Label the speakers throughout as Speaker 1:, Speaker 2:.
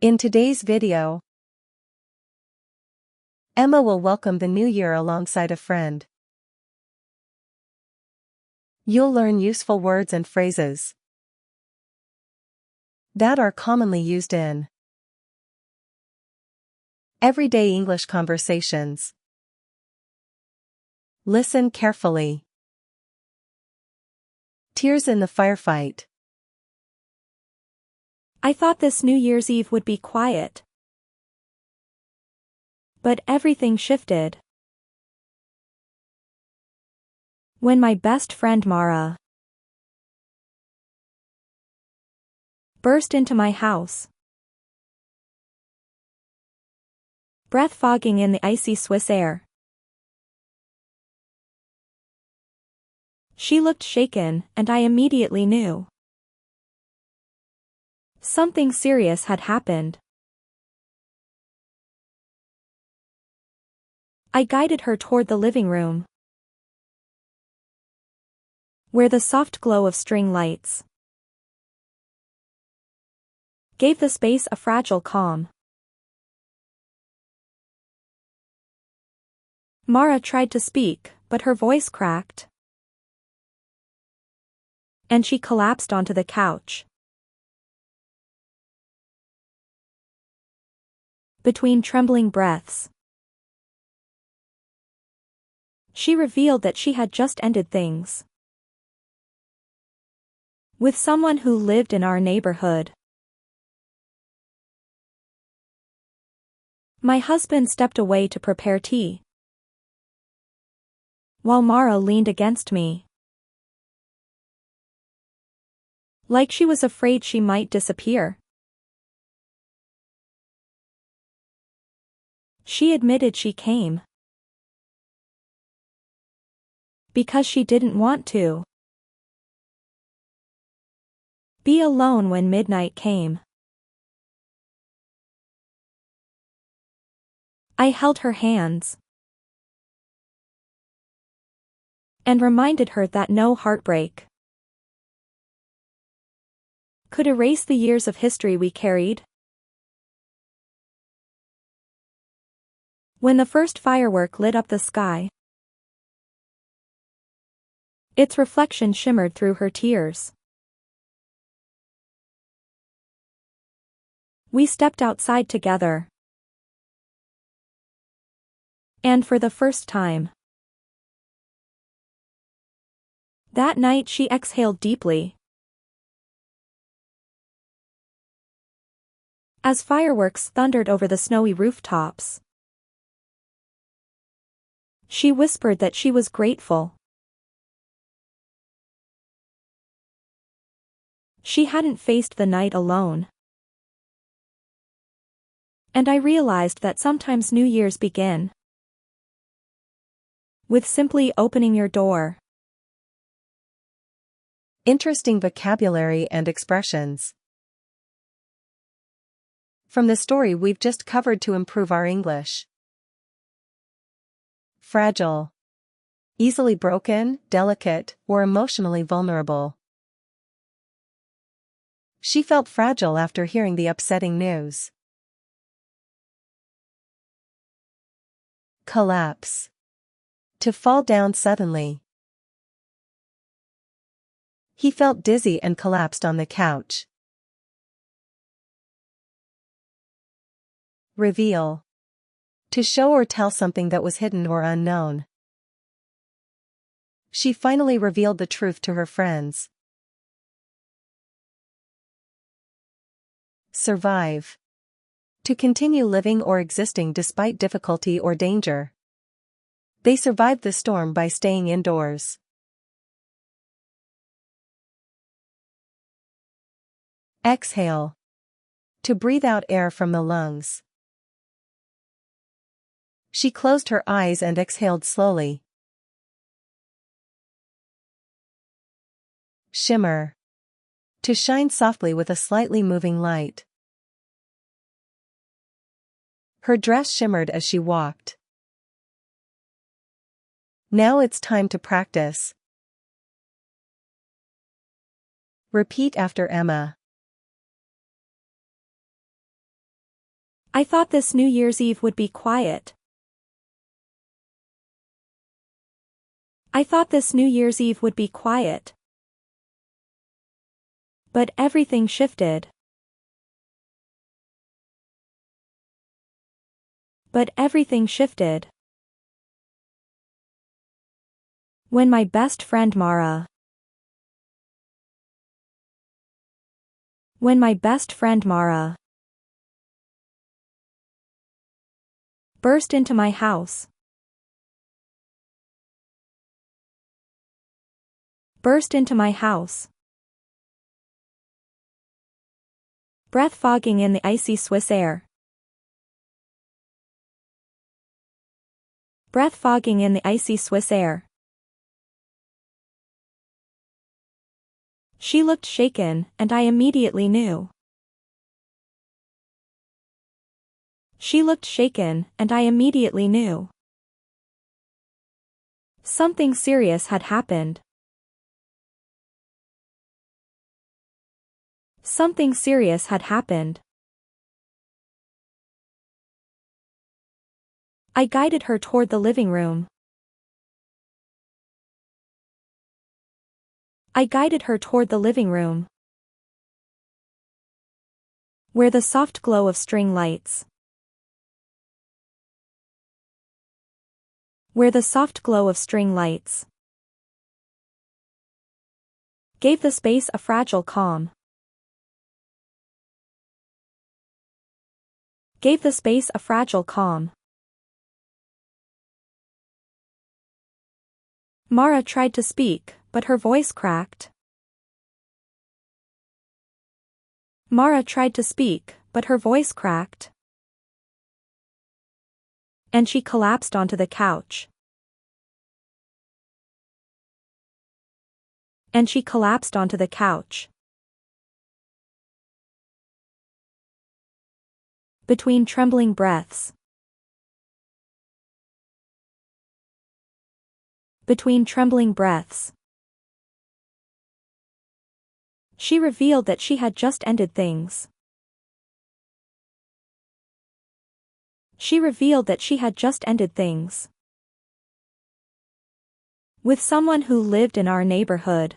Speaker 1: In today's video, Emma will welcome the new year alongside a friend. You'll learn useful words and phrases that are commonly used in everyday English conversations. Listen carefully. Tears in the firefight.
Speaker 2: I thought this New Year's Eve would be quiet. But everything shifted when my best friend Mara burst into my house, breath fogging in the icy Swiss air. She looked shaken, and I immediately knew something serious had happened. I guided her toward the living room, where the soft glow of string lights gave the space a fragile calm. Mara tried to speak, but her voice cracked, and she collapsed onto the couch. Between trembling breaths, she revealed that she had just ended things with someone who lived in our neighborhood. My husband stepped away to prepare tea, while Mara leaned against me, like she was afraid she might disappear. She admitted she came because she didn't want to be alone when midnight came. I held her hands and reminded her that no heartbreak could erase the years of history we carried. When the first firework lit up the sky, its reflection shimmered through her tears. We stepped outside together, and for the first time that night she exhaled deeply. As fireworks thundered over the snowy rooftops, she whispered that she was grateful. She hadn't faced the night alone. And I realized that sometimes New Year's begin with simply opening your door.
Speaker 1: Interesting vocabulary and expressions from the story we've just covered to improve our English. Fragile. Easily broken, delicate, or emotionally vulnerable. She felt fragile after hearing the upsetting news. Collapse. To fall down suddenly. He felt dizzy and collapsed on the couch. Reveal. To show or tell something that was hidden or unknown. She finally revealed the truth to her friends. Survive. To continue living or existing despite difficulty or danger. They survived the storm by staying indoors. Exhale. To breathe out air from the lungs. She closed her eyes and exhaled slowly. Shimmer. To shine softly with a slightly moving light. Her dress shimmered as she walked. Now it's time to practice. Repeat after Emma.
Speaker 2: I thought this New Year's Eve would be quiet. I thought this New Year's Eve would be quiet. But everything shifted. But everything shifted. When my best friend Mara. When my best friend Mara burst into my house. Burst into my house. Breath fogging in the icy Swiss air. Breath fogging in the icy Swiss air. She looked shaken, and I immediately knew. She looked shaken, and I immediately knew. Something serious had happened. Something serious had happened. I guided her toward the living room. I guided her toward the living room, where the soft glow of string lights. Where the soft glow of string lights gave the space a fragile calm. Gave the space a fragile calm. Mara tried to speak, but her voice cracked. Mara tried to speak, but her voice cracked. And she collapsed onto the couch. And she collapsed onto the couch. Between trembling breaths. Between trembling breaths. She revealed that she had just ended things. She revealed that she had just ended things with someone who lived in our neighborhood.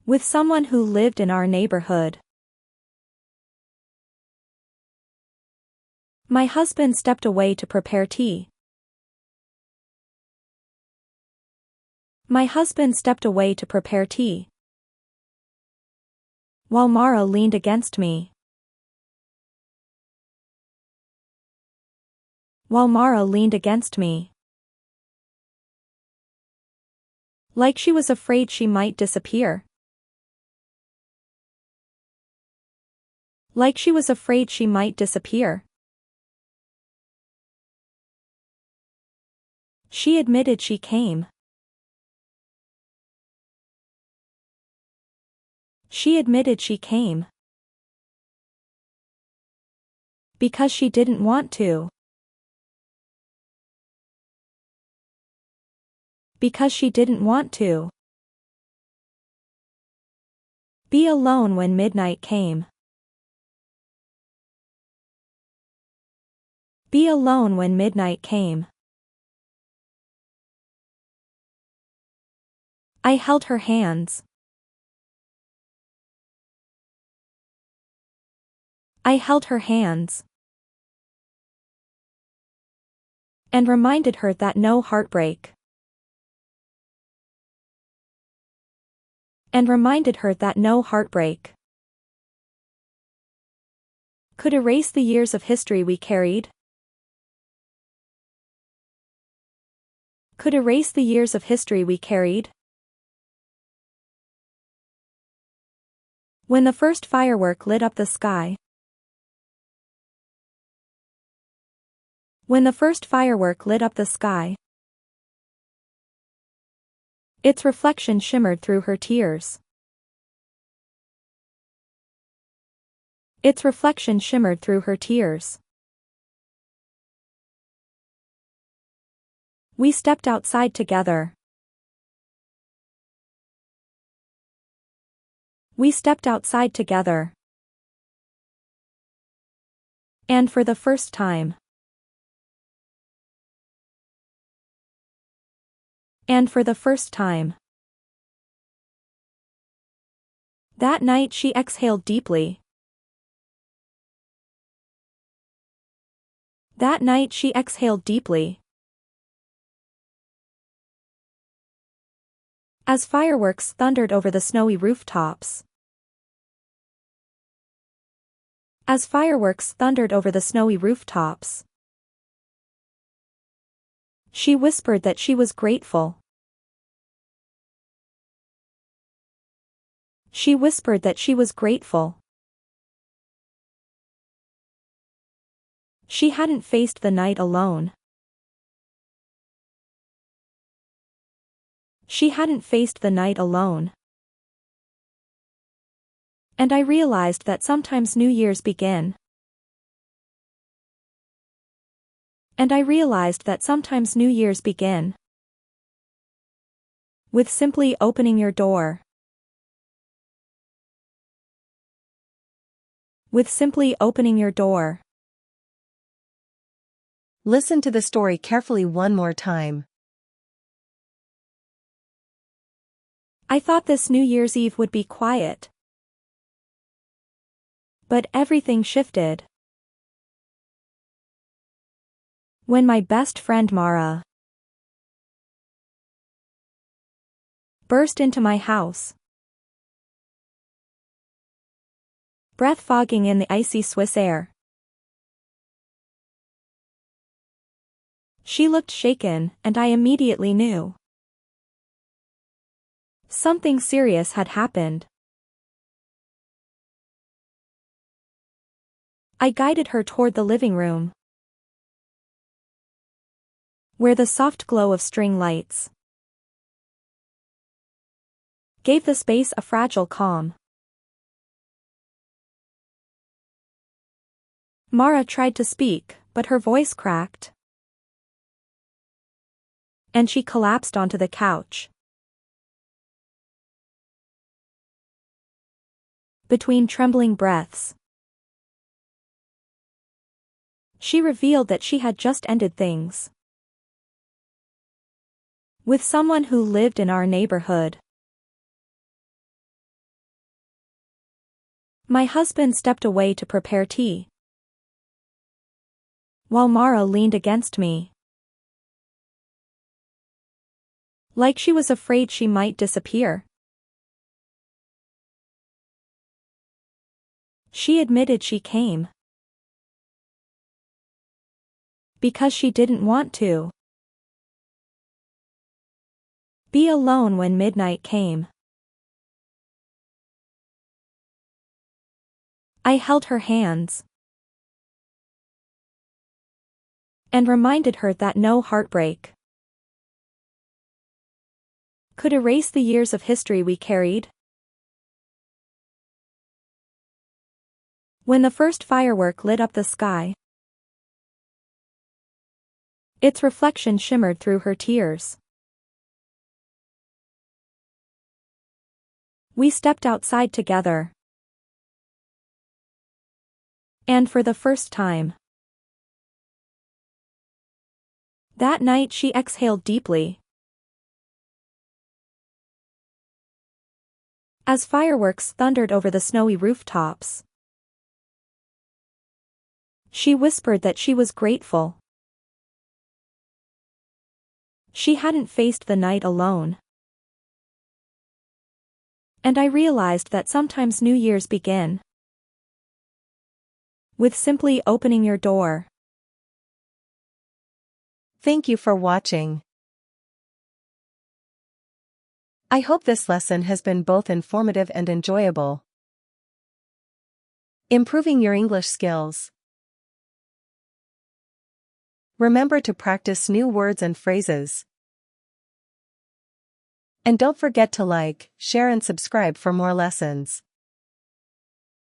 Speaker 2: With someone who lived in our neighborhood. My husband stepped away to prepare tea. My husband stepped away to prepare tea, while Mara leaned against me. While Mara leaned against me. Like she was afraid she might disappear. Like she was afraid she might disappear. She admitted she came. She admitted she came. Because she didn't want to. Because she didn't want to. Be alone when midnight came. Be alone when midnight came. I held her hands. I held her hands. And reminded her that no heartbreak. And reminded her that no heartbreak could erase the years of history we carried. Could erase the years of history we carried. When the first firework lit up the sky. When the first firework lit up the sky. Its reflection shimmered through her tears. Its reflection shimmered through her tears. We stepped outside together. We stepped outside together. And for the first time. And for the first time. That night she exhaled deeply. That night she exhaled deeply. As fireworks thundered over the snowy rooftops. As fireworks thundered over the snowy rooftops. She whispered that she was grateful. She whispered that she was grateful. She hadn't faced the night alone. She hadn't faced the night alone. And I realized that sometimes New Year's begin. And I realized that sometimes New Year's begin. With simply opening your door. With simply opening your door.
Speaker 1: Listen to the story carefully one more time.
Speaker 2: I thought this New Year's Eve would be quiet. But everything shifted. When my best friend Mara burst into my house. Breath fogging in the icy Swiss air. She looked shaken, and I immediately knew. Something serious had happened. I guided her toward the living room, where the soft glow of string lights gave the space a fragile calm. Mara tried to speak, but her voice cracked, and she collapsed onto the couch. Between trembling breaths, she revealed that she had just ended things with someone who lived in our neighborhood. My husband stepped away to prepare tea, while Mara leaned against me, like she was afraid she might disappear. She admitted she came because she didn't want to be alone when midnight came. I held her hands and reminded her that no heartbreak could erase the years of history we carried. When the first firework lit up the sky, its reflection shimmered through her tears. We stepped outside together. And for the first time that night she exhaled deeply. As fireworks thundered over the snowy rooftops, she whispered that she was grateful. She hadn't faced the night alone. And I realized that sometimes New Year's begin with simply opening your door.
Speaker 1: Thank you for watching. I hope this lesson has been both informative and enjoyable. Improving your English skills. Remember to practice new words and phrases. And don't forget to like, share and subscribe for more lessons.